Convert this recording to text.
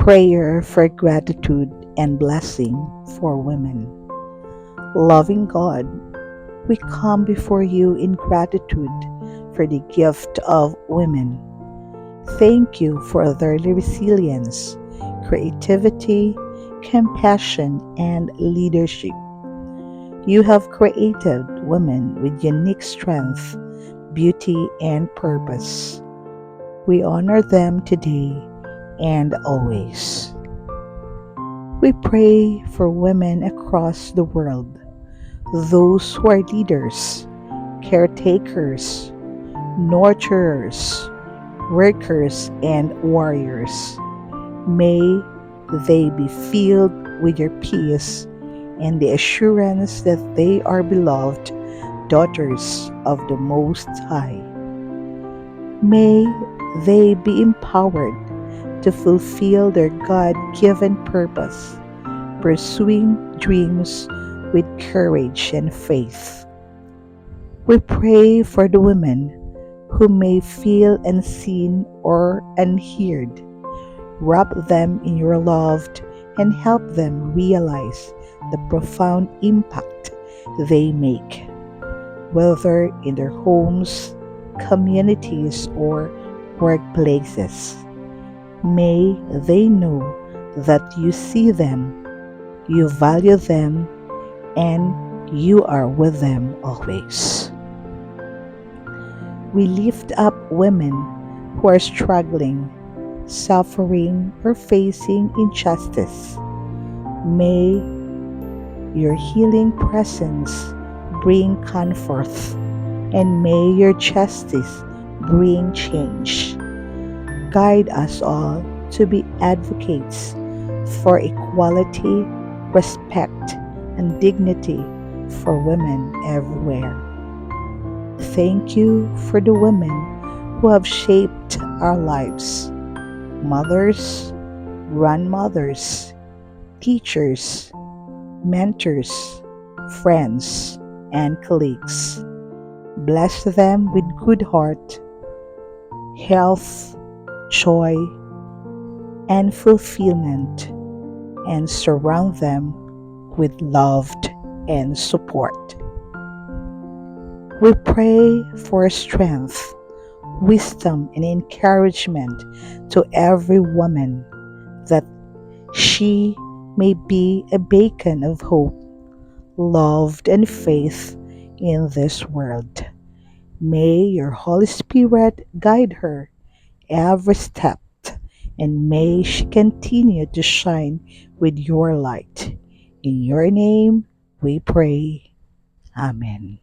Prayer for gratitude and blessing for women. Loving God, we come before you in gratitude for the gift of women. Thank you for their resilience, creativity, compassion, and leadership. You have created women with unique strength, beauty, and purpose. We honor them today and always. We pray for women across the world, those who are leaders, caretakers, nurturers, workers, and warriors. May they be filled with your peace and the assurance that they are beloved daughters of the Most High. May they be empowered to fulfill their God given purpose, pursuing dreams with courage and faith. We pray for the women who may feel unseen or unheard. Wrap them in your love and help them realize the profound impact they make, whether in their homes, communities, or workplaces. May they know that you see them, you value them, and you are with them always. We lift up women who are struggling, suffering, or facing injustice. May your healing presence bring comfort, and may your justice bring change. Guide us all to be advocates for equality, respect, and dignity for women everywhere. Thank you for the women who have shaped our lives: mothers, grandmothers, teachers, mentors, friends, and colleagues. Bless them with good heart, health, joy, and fulfillment, and surround them with love and support. We pray for strength, wisdom, and encouragement to every woman, that she may be a beacon of hope, love, and faith in this world. May your Holy Spirit guide her every step, and may she continue to shine with your light. In your name we pray. Amen.